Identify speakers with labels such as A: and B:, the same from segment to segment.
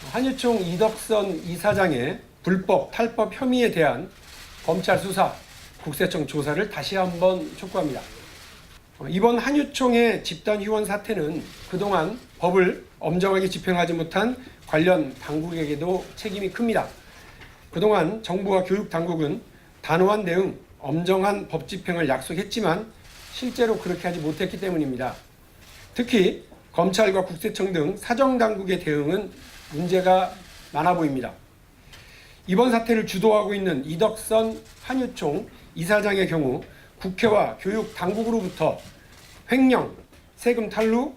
A: 한유총 이덕선 이사장의 불법 탈법 혐의에 대한 검찰 수사, 국세청 조사를 다시 한번 촉구합니다. 이번 한유총의 집단 휴원 사태는 그동안 법을 엄정하게 집행하지 못한 관련 당국에게도 책임이 큽니다. 그동안 정부와 교육당국은 단호한 대응, 엄정한 법 집행을 약속했지만 실제로 그렇게 하지 못했기 때문입니다. 특히 검찰과 국세청 등 사정당국의 대응은 문제가 많아 보입니다. 이번 사태를 주도하고 있는 이덕선 한유총 이사장의 경우 국회와 교육당국으로부터 횡령, 세금 탈루,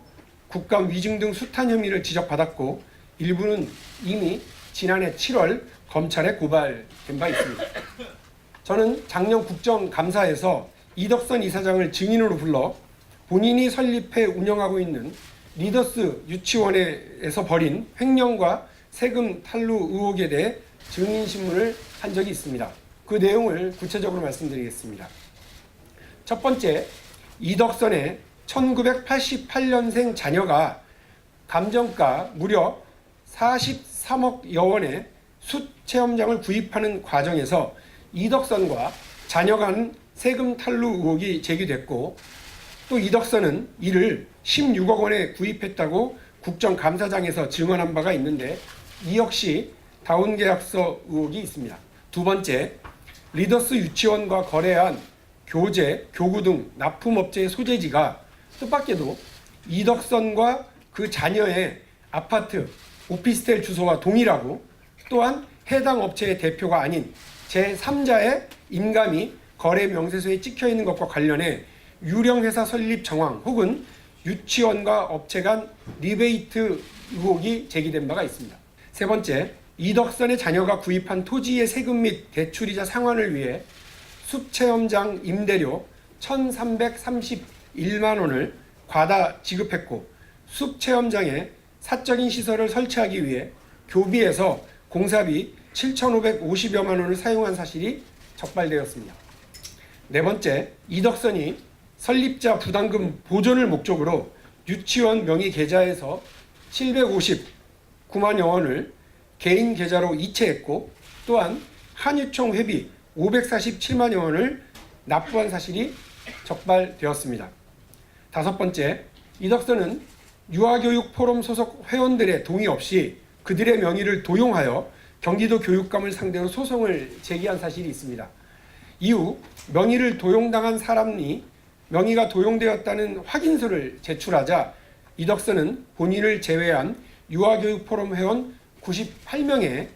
A: 국감 위증 등 숱한 혐의를 지적받았고 일부는 이미 지난해 7월 검찰에 고발된 바 있습니다. 저는 작년 국정감사에서 이덕선 이사장을 증인으로 불러 본인이 설립해 운영하고 있는 리더스 유치원에서 벌인 횡령과 세금 탈루 의혹에 대해 증인신문을 한 적이 있습니다. 그 내용을 구체적으로 말씀드리겠습니다. 첫 번째, 이덕선의 1988년생 자녀가 감정가 무려 43억여 원의 숯 체험장을 구입하는 과정에서 이덕선과 자녀 간 세금 탈루 의혹이 제기됐고 또 이덕선은 이를 16억 원에 구입했다고 국정감사장에서 증언한 바가 있는데 이 역시 다운계약서 의혹이 있습니다. 두 번째, 리더스 유치원과 거래한 교재, 교구 등 납품업체의 소재지가 뜻밖에도 이덕선과 그 자녀의 아파트, 오피스텔 주소와 동일하고 또한 해당 업체의 대표가 아닌 제3자의 인감이 거래 명세서에 찍혀 있는 것과 관련해 유령회사 설립 정황 혹은 유치원과 업체 간 리베이트 의혹이 제기된 바가 있습니다. 세 번째, 이덕선의 자녀가 구입한 토지의 세금 및 대출이자 상환을 위해 숲체험장 임대료 1,331만 원을 과다 지급했고 숲체험장에 사적인 시설을 설치하기 위해 교비에서 공사비 7,550여만 원을 사용한 사실이 적발되었습니다. 네 번째, 이덕선이 설립자 부담금 보존을 목적으로 유치원 명의 계좌에서 759만여 원을 개인 계좌로 이체했고 또한 한유총 회비 547만여 원을 납부한 사실이 적발되었습니다. 다섯 번째, 이덕선은 유아교육 포럼 소속 회원들의 동의 없이 그들의 명의를 도용하여 경기도 교육감을 상대로 소송을 제기한 사실이 있습니다. 이후 명의를 도용당한 사람이 명의가 도용되었다는 확인서를 제출하자 이덕선은 본인을 제외한 유아교육 포럼 회원 98명의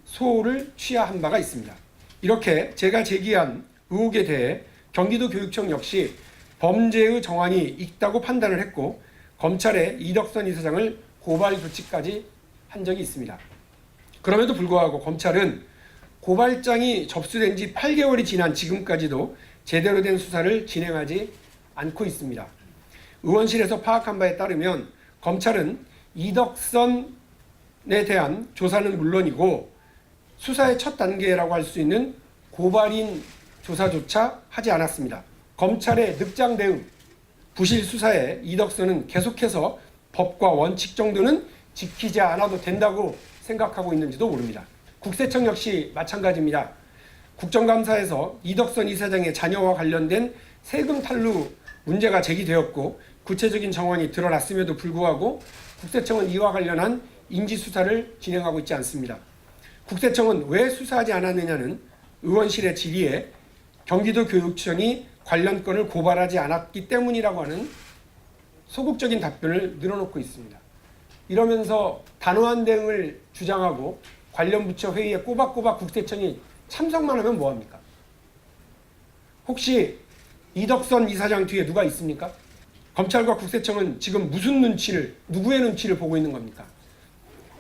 A: 소를 취하한 바가 있습니다. 이렇게 제가 제기한 의혹에 대해 경기도 교육청 역시 범죄의 정황이 있다고 판단을 했고 검찰에 이덕선 이사장을 고발 조치까지 한 적이 있습니다. 그럼에도 불구하고 검찰은 고발장이 접수된 지 8개월이 지난 지금까지도 제대로 된 수사를 진행하지 않고 있습니다. 의원실에서 파악한 바에 따르면 검찰은 이덕선에 대한 조사는 물론이고 수사의 첫 단계라고 할 수 있는 고발인 조사조차 하지 않았습니다. 검찰의 늑장 대응, 부실 수사에 이덕선은 계속해서 법과 원칙 정도는 지키지 않아도 된다고 생각하고 있는지도 모릅니다. 국세청 역시 마찬가지입니다. 국정감사에서 이덕선 이사장의 자녀와 관련된 세금 탈루 문제가 제기되었고 구체적인 정황이 드러났음에도 불구하고 국세청은 이와 관련한 인지수사를 진행하고 있지 않습니다. 국세청은 왜 수사하지 않았느냐는 의원실의 질의에 경기도 교육청이 관련 건을 고발하지 않았기 때문이라고 하는 소극적인 답변을 늘어놓고 있습니다. 이러면서 단호한 대응을 주장하고 관련 부처 회의에 꼬박꼬박 국세청이 참석만 하면 뭐합니까? 혹시 이덕선 이사장 뒤에 누가 있습니까? 검찰과 국세청은 지금 무슨 눈치를, 누구의 눈치를 보고 있는 겁니까?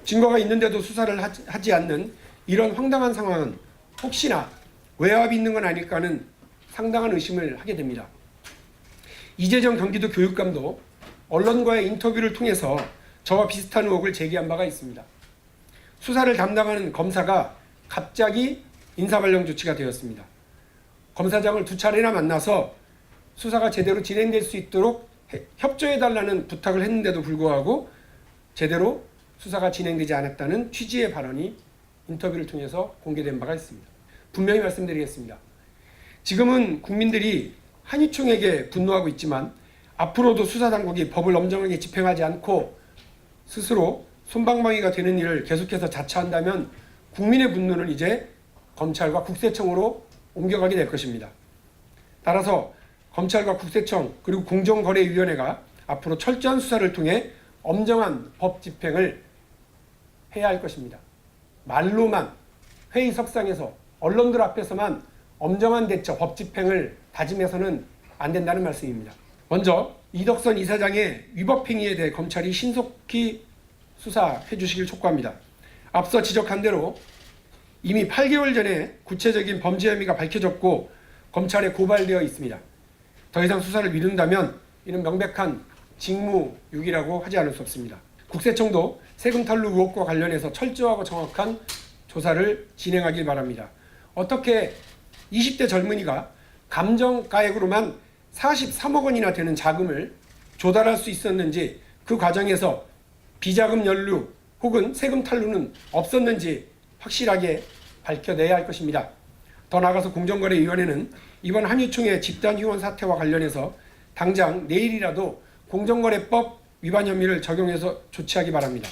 A: 증거가 있는데도 수사를 하지 않는 이런 황당한 상황은 혹시나 외압이 있는 건 아닐까 하는 상당한 의심을 하게 됩니다. 이재정 경기도 교육감도 언론과의 인터뷰를 통해서 저와 비슷한 의혹을 제기한 바가 있습니다. 수사를 담당하는 검사가 갑자기 인사발령 조치가 되었습니다. 검사장을 2차례나 만나서 수사가 제대로 진행될 수 있도록 협조해달라는 부탁을 했는데도 불구하고 제대로 수사가 진행되지 않았다는 취지의 발언이 인터뷰를 통해서 공개된 바가 있습니다. 분명히 말씀드리겠습니다. 지금은 국민들이 한유총에게 분노하고 있지만 앞으로도 수사당국이 법을 엄정하게 집행하지 않고 스스로 솜방망이가 되는 일을 계속해서 자처한다면 국민의 분노는 이제 검찰과 국세청으로 옮겨가게 될 것입니다. 따라서 검찰과 국세청 그리고 공정거래위원회가 앞으로 철저한 수사를 통해 엄정한 법 집행을 해야 할 것입니다. 말로만 회의석상에서 언론들 앞에서만 엄정한 대처, 법 집행을 다짐해서는 안 된다는 말씀입니다. 먼저 이덕선 이사장의 위법 행위에 대해 검찰이 신속히 수사해 주시길 촉구합니다. 앞서 지적한 대로 이미 8개월 전에 구체적인 범죄 혐의가 밝혀졌고 검찰에 고발되어 있습니다. 더 이상 수사를 미룬다면 이는 명백한 직무유기라고 하지 않을 수 없습니다. 국세청도 세금 탈루 의혹과 관련해서 철저하고 정확한 조사를 진행하길 바랍니다. 어떻게 20대 젊은이가 감정가액으로만 43억 원이나 되는 자금을 조달할 수 있었는지, 그 과정에서 비자금 연루 혹은 세금 탈루는 없었는지 확실하게 밝혀내야 할 것입니다. 더 나아가서 공정거래위원회는 이번 한유총의 집단휴원 사태와 관련해서 당장 내일이라도 공정거래법 위반 혐의를 적용해서 조치하기 바랍니다.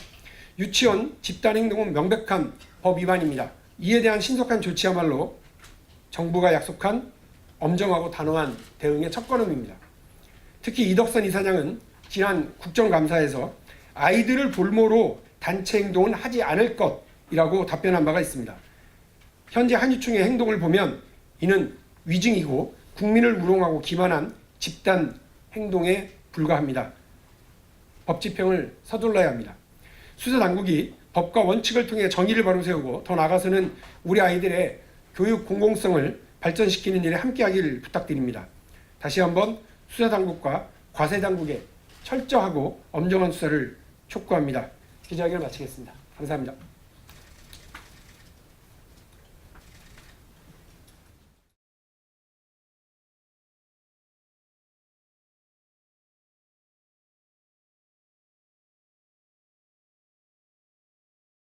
A: 유치원 집단행동은 명백한 법 위반입니다. 이에 대한 신속한 조치야말로 정부가 약속한 엄정하고 단호한 대응의 첫걸음입니다. 특히 이덕선 이사장은 지난 국정감사에서 아이들을 볼모로 단체 행동은 하지 않을 것이라고 답변한 바가 있습니다. 현재 한유총의 행동을 보면 이는 위증이고 국민을 우롱하고 기만한 집단 행동에 불과합니다. 법 집행을 서둘러야 합니다. 수사당국이 법과 원칙을 통해 정의를 바로 세우고 더 나아가서는 우리 아이들의 교육 공공성을 발전시키는 일에 함께하기를 부탁드립니다. 다시 한번 수사당국과 과세당국의 철저하고 엄정한 수사를 촉구합니다. 기자회견을 마치겠습니다. 감사합니다.